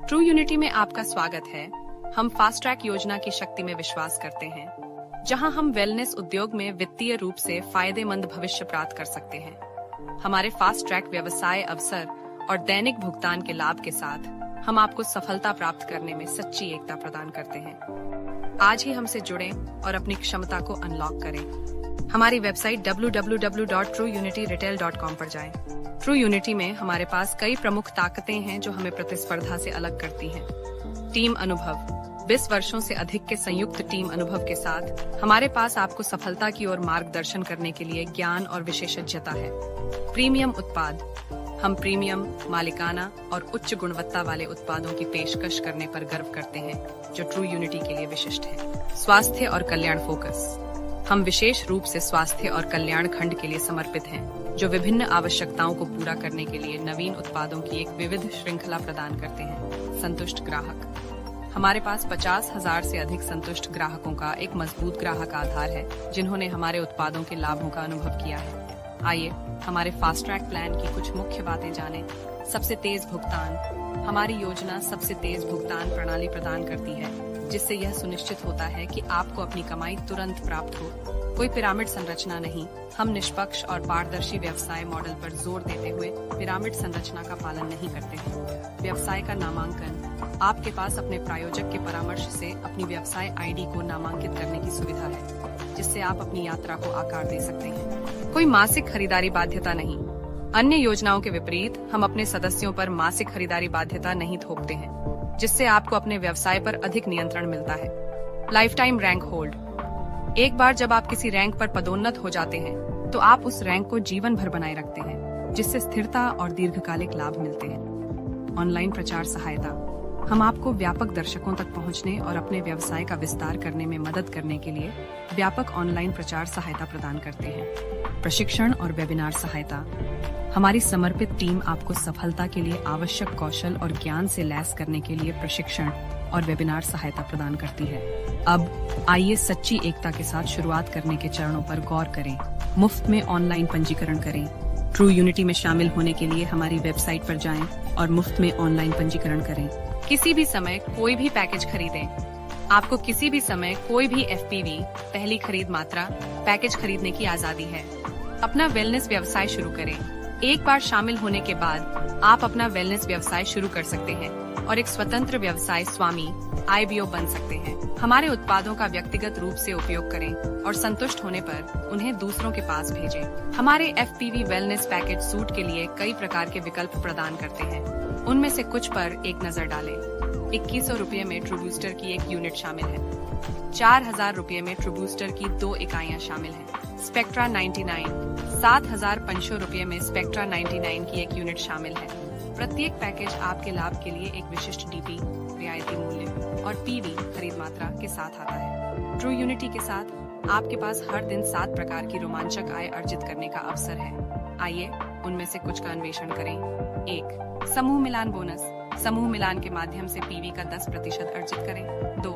True unity में आपका स्वागत है। हम फास्ट ट्रैक योजना की शक्ति में विश्वास करते हैं, जहां हम वेलनेस उद्योग में वित्तीय रूप से फायदेमंद भविष्य प्राप्त कर सकते हैं। हमारे फास्ट ट्रैक व्यवसाय अवसर और दैनिक भुगतान के लाभ के साथ हम आपको सफलता प्राप्त करने में सच्ची एकता प्रदान करते हैं। आज ही हमसे जुड़ें और अपनी क्षमता को अनलॉक करें। हमारी वेबसाइट www.trueunityretail.com पर जाएं। ट्रू यूनिटी में हमारे पास कई प्रमुख ताकतें हैं जो हमें प्रतिस्पर्धा से अलग करती हैं। टीम अनुभव 20 वर्षों से अधिक के संयुक्त टीम अनुभव के साथ हमारे पास आपको सफलता की ओर मार्गदर्शन करने के लिए ज्ञान और विशेषज्ञता है। प्रीमियम उत्पाद हम प्रीमियम, मालिकाना और उच्च गुणवत्ता वाले उत्पादों की पेशकश करने पर गर्व करते हैं, जो ट्रू यूनिटी के लिए विशिष्ट है। स्वास्थ्य और कल्याण फोकस हम विशेष रूप से स्वास्थ्य और कल्याण खंड के लिए समर्पित हैं, जो विभिन्न आवश्यकताओं को पूरा करने के लिए नवीन उत्पादों की एक विविध श्रृंखला प्रदान करते हैं। संतुष्ट ग्राहक हमारे पास 50,000 से अधिक संतुष्ट ग्राहकों का एक मजबूत ग्राहक आधार है, जिन्होंने हमारे उत्पादों के लाभों का अनुभव किया है। आइए हमारे फास्ट ट्रैक प्लान की कुछ मुख्य बातें जानें। सबसे तेज भुगतान हमारी योजना सबसे तेज भुगतान प्रणाली प्रदान करती है, जिससे यह सुनिश्चित होता है कि आपको अपनी कमाई तुरंत प्राप्त हो। कोई पिरामिड संरचना नहीं। हम निष्पक्ष और पारदर्शी व्यवसाय मॉडल पर जोर देते हुए पिरामिड संरचना का पालन नहीं करते हैं। व्यवसाय का नामांकन आपके पास अपने प्रायोजक के परामर्श से अपनी व्यवसाय आईडी को नामांकित करने की सुविधा है, जिससे आप अपनी यात्रा को आकार दे सकते हैं। कोई मासिक खरीदारी बाध्यता नहीं। अन्य योजनाओं के विपरीत हम अपने सदस्यों पर मासिक खरीदारी बाध्यता नहीं थोपते हैं, जिससे आपको अपने व्यवसाय पर अधिक नियंत्रण मिलता है। लाइफ टाइम रैंक होल्ड एक बार जब आप किसी रैंक पर पदोन्नत हो जाते हैं, तो आप उस रैंक को जीवन भर बनाए रखते हैं, जिससे स्थिरता और दीर्घकालिक लाभ मिलते हैं। ऑनलाइन प्रचार सहायता हम आपको व्यापक दर्शकों तक पहुंचने और अपने व्यवसाय का विस्तार करने में मदद करने के लिए व्यापक ऑनलाइन प्रचार सहायता प्रदान करते हैं। प्रशिक्षण और वेबिनार सहायता हमारी समर्पित टीम आपको सफलता के लिए आवश्यक कौशल और ज्ञान से लैस करने के लिए प्रशिक्षण और वेबिनार सहायता प्रदान करती है। अब आइए सच्ची एकता के साथ शुरुआत करने के चरणों पर गौर करें। मुफ्त में ऑनलाइन पंजीकरण करें। ट्रू यूनिटी में शामिल होने के लिए हमारी वेबसाइट पर जाएं और मुफ्त में ऑनलाइन पंजीकरण करें। किसी भी समय कोई भी पैकेज खरीदें। आपको किसी भी समय कोई भी FPV पहली खरीद मात्रा पैकेज खरीदने की आजादी है। अपना वेलनेस व्यवसाय शुरू करें। एक बार शामिल होने के बाद आप अपना वेलनेस व्यवसाय शुरू कर सकते हैं और एक स्वतंत्र व्यवसाय स्वामी IBO बन सकते हैं। हमारे उत्पादों का व्यक्तिगत रूप से उपयोग करें और संतुष्ट होने पर उन्हें दूसरों के पास भेजें। हमारे FPV वेलनेस पैकेज सूट के लिए कई प्रकार के विकल्प प्रदान करते हैं। उनमें से कुछ पर एक नजर डालें। 2100 रुपये में ट्रू बूस्टर की एक यूनिट शामिल है। 4000 रुपये में ट्रू बूस्टर की 2 इकाइयाँ शामिल हैं। स्पेक्ट्रा 99 7500 रुपये में स्पेक्ट्रा 99 की एक यूनिट शामिल है। प्रत्येक पैकेज आपके लाभ के लिए एक विशिष्ट DP रियायती मूल्य और PV खरीद मात्रा के साथ आता है। ट्रू यूनिटी के साथ आपके पास हर दिन 7 प्रकार की रोमांचक आय अर्जित करने का अवसर है। आइए उनमें से कुछ का अन्वेषण करें। 1. समूह मिलान बोनस समूह मिलान के माध्यम से PV का 10% अर्जित करें। 2.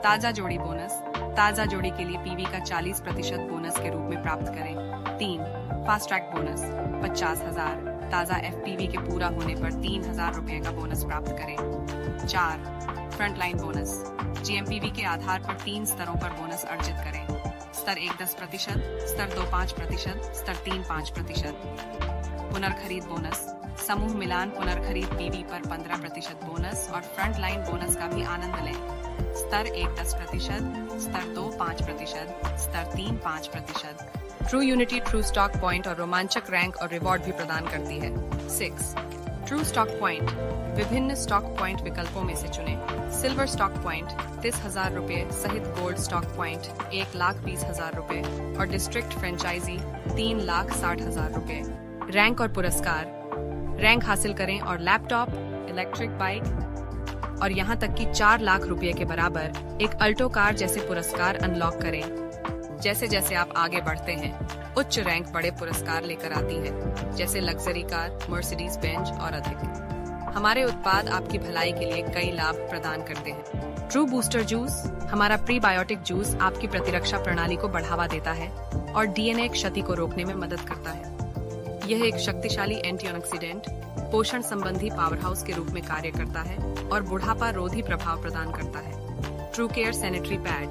ताजा जोड़ी बोनस ताजा जोड़ी के लिए PV का 40% बोनस के रूप में प्राप्त करें। 3. फास्ट ट्रैक बोनस 50,000 ताजा FPV के पूरा होने पर 3,000 रुपये का बोनस प्राप्त करें। 4. फ्रंटलाइन बोनस GMPV के आधार पर 3 स्तरों पर बोनस अर्जित करें। स्तर 1 10%, स्तर 2 5%, स्तर 3 5%। पुनर्खरीद बोनस समूह मिलान पुनर्खरीद PV पर 15% बोनस और फ्रंट लाइन बोनस का भी आनंद लें। स्तर 1 10%, स्तर 2 5%, स्तर 3 5%। True unity true stock point और रोमांचक रैंक और रिवॉर्ड भी प्रदान करती है। 6. ट्रू स्टॉक पॉइंट विभिन्न स्टॉक पॉइंट विकल्पों में से चुनें। सिल्वर स्टॉक पॉइंट 30,000 रुपये सहित गोल्ड स्टॉक पॉइंट 1,20,000 रुपये और डिस्ट्रिक्ट फ्रेंचाइजी 3,60,000 रुपये। रैंक और पुरस्कार रैंक हासिल करें और लैपटॉप, इलेक्ट्रिक बाइक और यहाँ तक कि 4 लाख रुपये के बराबर एक अल्टो कार जैसे पुरस्कार अनलॉक करें। जैसे जैसे आप आगे बढ़ते हैं, उच्च रैंक बड़े पुरस्कार लेकर आती है, जैसे लग्जरी कार, मर्सिडीज बेंज और अधिक। हमारे उत्पाद आपकी भलाई के लिए कई लाभ प्रदान करते हैं। ट्रू बूस्टर जूस हमारा प्रीबायोटिक जूस आपकी प्रतिरक्षा प्रणाली को बढ़ावा देता है और DNA क्षति को रोकने में मदद करता है। यह एक शक्तिशाली एंटीऑक्सीडेंट, पोषण संबंधी पावरहाउस के रूप में कार्य करता है और बुढ़ापा रोधी प्रभाव प्रदान करता है। ट्रू केयर सैनिटरी पैड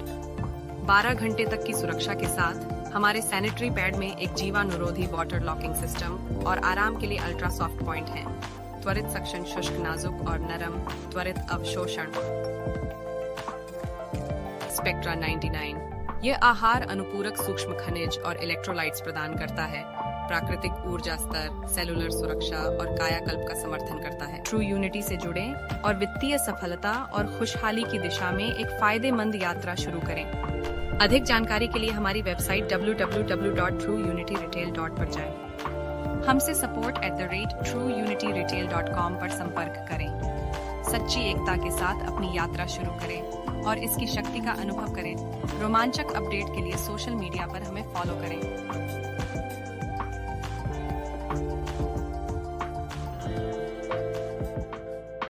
12 घंटे तक की सुरक्षा के साथ हमारे सैनिटरी पैड में एक जीवाणुरोधी वाटर लॉकिंग सिस्टम और आराम के लिए अल्ट्रा सॉफ्ट पॉइंट है। त्वरित सक्शन, शुष्क, नाजुक और नरम, त्वरित अवशोषण। स्पेक्ट्रा 99 यह आहार अनुपूरक सूक्ष्म खनिज और इलेक्ट्रोलाइट्स प्रदान करता है, प्राकृतिक ऊर्जा स्तर, सेलुलर सुरक्षा और कायाकल्प का समर्थन करता है। ट्रू यूनिटी से जुड़ें और वित्तीय सफलता और खुशहाली की दिशा में एक फायदेमंद यात्रा शुरू करें। अधिक जानकारी के लिए हमारी वेबसाइट www.trueunityretail.com पर जाएं। हमसे support@trueunityretail.com पर संपर्क करें। सच्ची एकता के साथ अपनी यात्रा शुरू करें और इसकी शक्ति का अनुभव करें। रोमांचक अपडेट के लिए सोशल मीडिया पर हमें फॉलो करें।